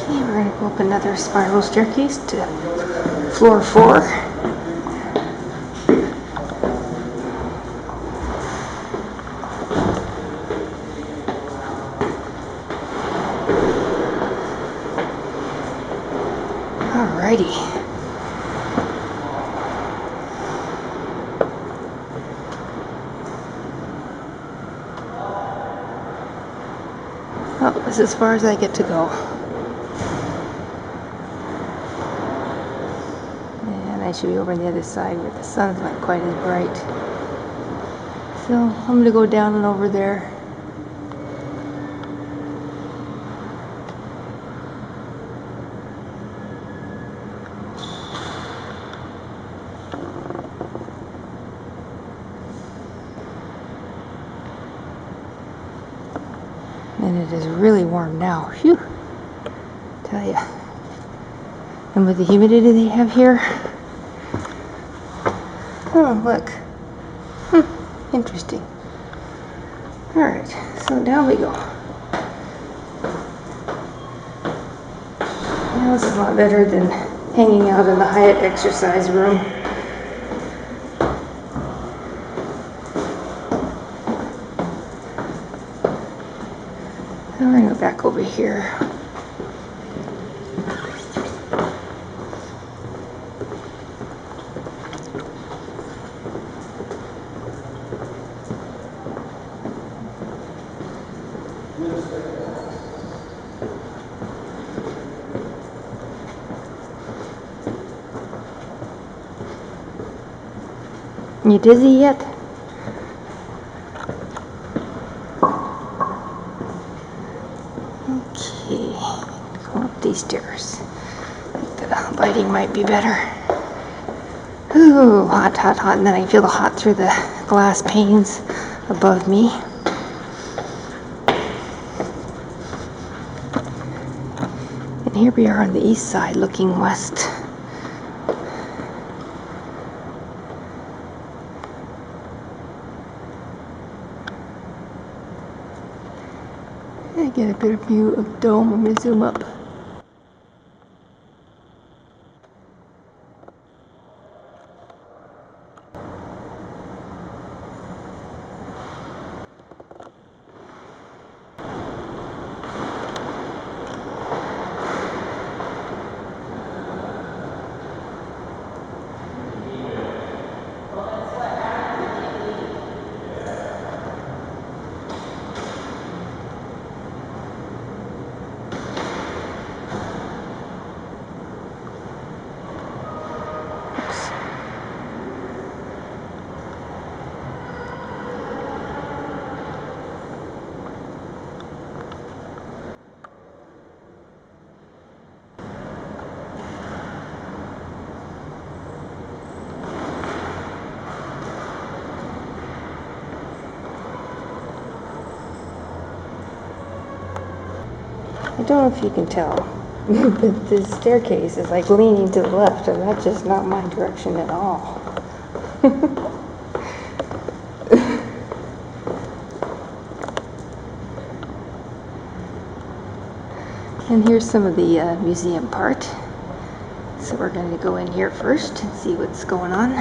Okay, we're going to go up another spiral staircase to floor 4. Alrighty. Oh, this is as far as I get to go. And I should be over on the other side where the sun's not quite as bright. So I'm going to go down and over there. And it is really warm now. Phew. Tell ya. And with the humidity they have here. Oh, look. Interesting. Alright, so down we go. Now this is a lot better than hanging out in the Hyatt exercise room. And we're going to go back over here. You dizzy yet? Okay, go up these stairs. I think the lighting might be better. Ooh, hot, hot, hot. And then I can feel the hot through the glass panes above me. And here we are on the east side looking west. I get a better view of the dome. I'm going to zoom up. I don't know if you can tell, but this staircase is like leaning to the left, and that's just not my direction at all. And here's some of the museum part. So we're going to go in here first and see what's going on.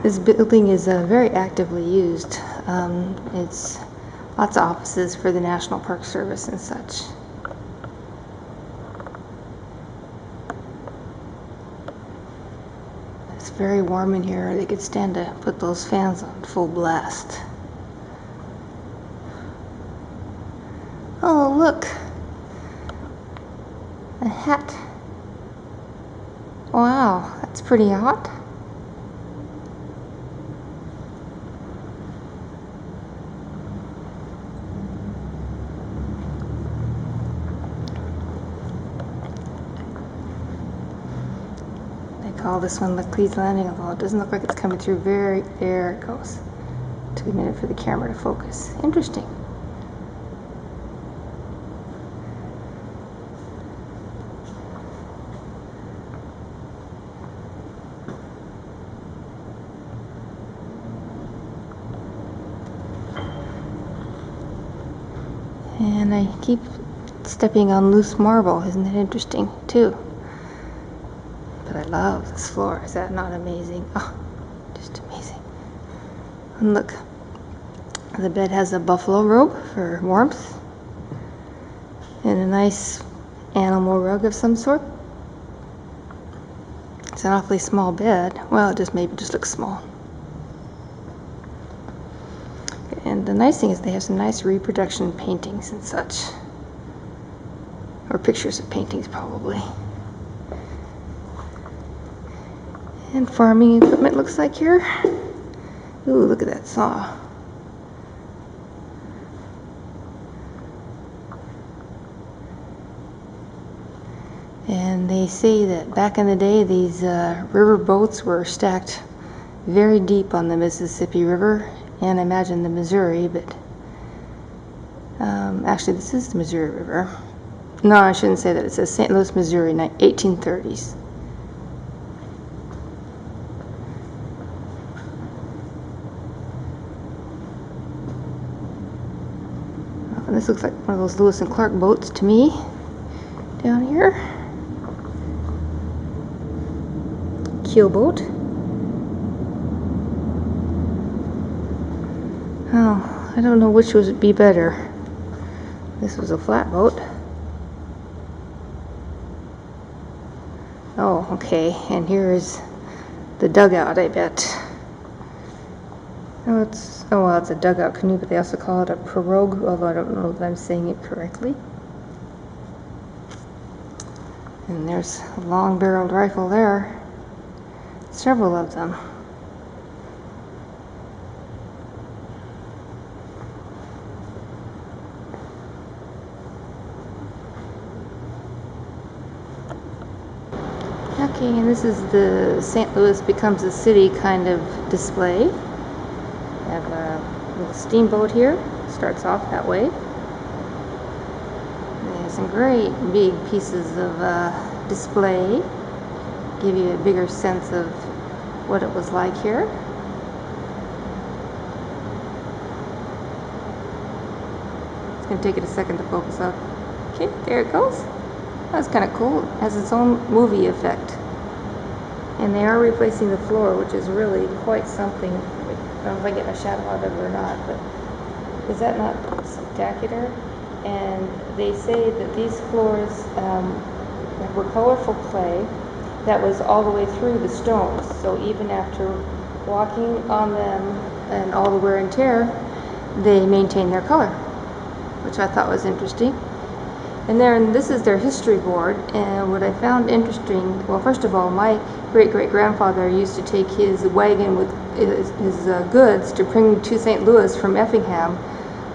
This building is very actively used. It's lots of offices for the National Park Service and such. It's very warm in here. They could stand to put those fans on full blast. Oh, look! A hat. Wow, that's pretty hot. They call this one Leclerc's Landing, although it doesn't look like it's coming through very... There it goes. Took a minute for the camera to focus. Interesting. And I keep stepping on loose marble. Isn't that interesting too? But I love this floor. Is that not amazing? Oh, just amazing. And look, the bed has a buffalo robe for warmth and a nice animal rug of some sort. It's an awfully small bed. Well, it maybe just looks small. And the nice thing is they have some nice reproduction paintings and such. Or pictures of paintings, probably. And farming equipment looks like here. Ooh, look at that saw. And they say that back in the day, these river boats were stacked very deep on the Mississippi River, and I imagine the Missouri, but actually this is the Missouri River. No, I shouldn't say that. It says St. Louis, Missouri, 1830s. And this looks like one of those Lewis and Clark boats to me, down here. Keel boat. Oh, I don't know which would be better. This was a flat boat. Oh, okay, and here is the dugout, I bet. Oh, well, it's a dugout canoe, but they also call it a pirogue, although I don't know that I'm saying it correctly. And there's a long-barreled rifle there. Several of them. Okay, and this is the St. Louis Becomes a City kind of display. We have a little steamboat here. Starts off that way. There's some great big pieces of display. Give you a bigger sense of what it was like here. It's going to take it a second to focus up. Okay, there it goes. That's kind of cool. It has its own movie effect. And they are replacing the floor, which is really quite something. I don't know if I get a shadow out of it or not, but is that not spectacular? And they say that these floors were colorful clay that was all the way through the stones. So even after walking on them and all the wear and tear, they maintain their color, which I thought was interesting. And this is their history board, and what I found interesting, well, first of all, my great-great-grandfather used to take his wagon with his goods to bring to St. Louis from Effingham,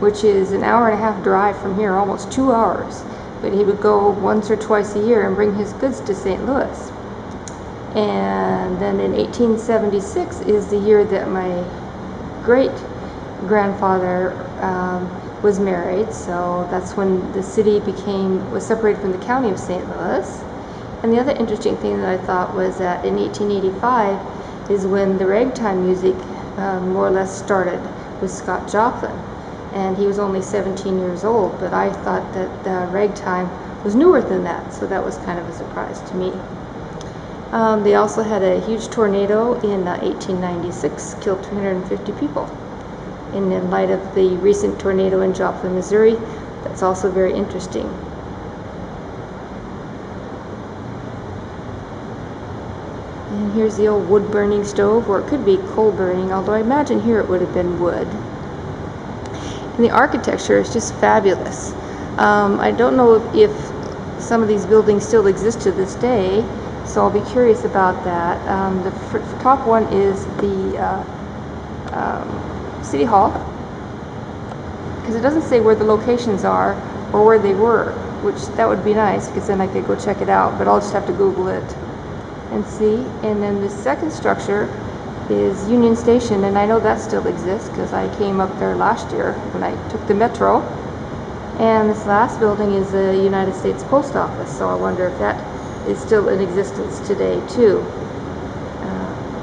which is an hour-and-a-half drive from here, almost 2 hours. But he would go once or twice a year and bring his goods to St. Louis. And then in 1876 is the year that my great-grandfather was married, so that's when the city was separated from the county of St. Louis. And the other interesting thing that I thought was that in 1885 is when the ragtime music more or less started with Scott Joplin. And he was only 17 years old, but I thought that the ragtime was newer than that, so that was kind of a surprise to me. They also had a huge tornado in 1896, killed 350 people. And in light of the recent tornado in Joplin, Missouri, that's also very interesting. And here's the old wood burning stove, or it could be coal burning, although I imagine here it would have been wood. And the architecture is just fabulous. I don't know if some of these buildings still exist to this day, so I'll be curious about that. The top one is the City Hall, because it doesn't say where the locations are or where they were, which that would be nice, because then I could go check it out, but I'll just have to Google it and see. And then the second structure is Union Station, and I know that still exists because I came up there last year when I took the metro. And this last building is the United States Post Office, so I wonder if that is still in existence today too.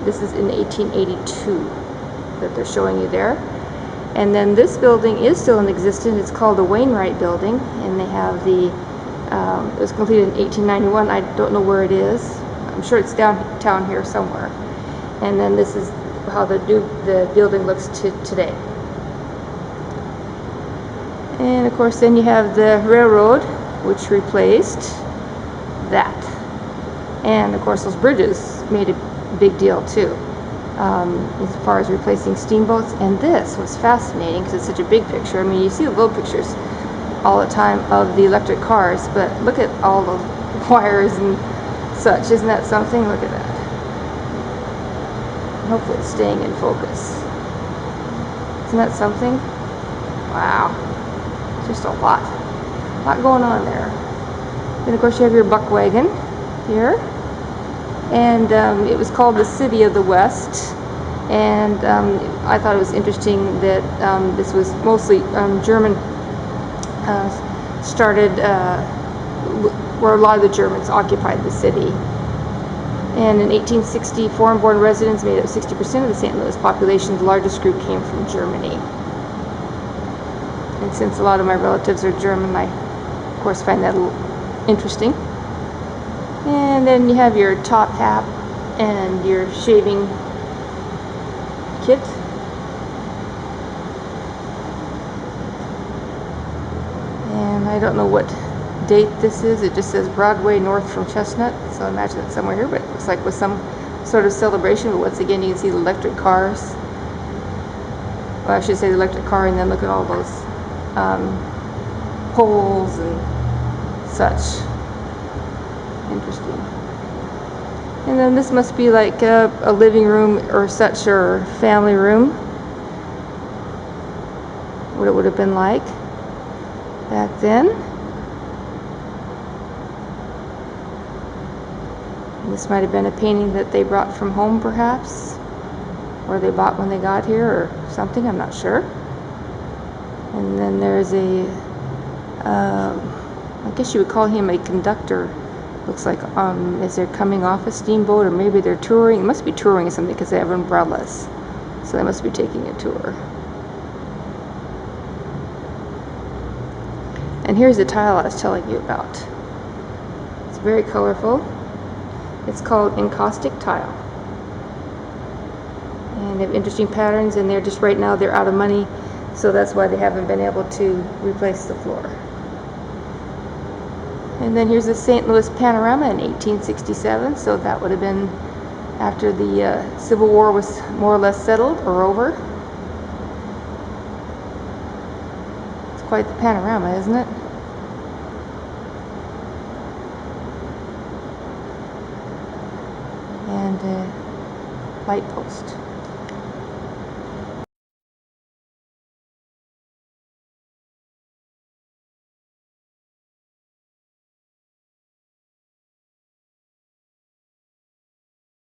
This is in 1882 that they're showing you there. And then this building is still in existence. It's called the Wainwright Building, and they have the, it was completed in 1891. I don't know where it is. I'm sure it's downtown here somewhere. And then this is how the building looks today. And of course then you have the railroad, which replaced that. And of course those bridges made a big deal too, as far as replacing steamboats. And this was fascinating because it's such a big picture. I mean, you see the little pictures all the time of the electric cars, but look at all the wires and such. Isn't that something? Look at that. Hopefully it's staying in focus. Isn't that something? Wow. Just a lot going on there. Then of course you have your buck wagon here, and it was called the City of the West. And I thought it was interesting that this was mostly German started, where a lot of the Germans occupied the city. And in 1860, foreign-born residents made up 60% of the St. Louis population. The largest group came from Germany. And since a lot of my relatives are German, I, of course, find that a little interesting. And then you have your top hat and your shaving kit. And I don't know what date this is. It just says Broadway north from Chestnut, so I imagine it's somewhere here, but it looks like with some sort of celebration. But once again, you can see the electric cars. Well, I should say the electric car, and then look at all those poles and such. Interesting. And then this must be like a living room or such, or family room. What it would have been like back then. This might have been a painting that they brought from home, perhaps, or they bought when they got here, or something. I'm not sure. And then there's a, I guess you would call him a conductor. Looks like as they're coming off a steamboat, or maybe they're touring. It must be touring or something because they have umbrellas, so they must be taking a tour. And here's the tile I was telling you about. It's very colorful. It's called encaustic tile. And they have interesting patterns, and they're just, right now they're out of money, so that's why they haven't been able to replace the floor. And then here's the St. Louis panorama in 1867, so that would have been after the Civil War was more or less settled or over. It's quite the panorama, isn't it? And a light post.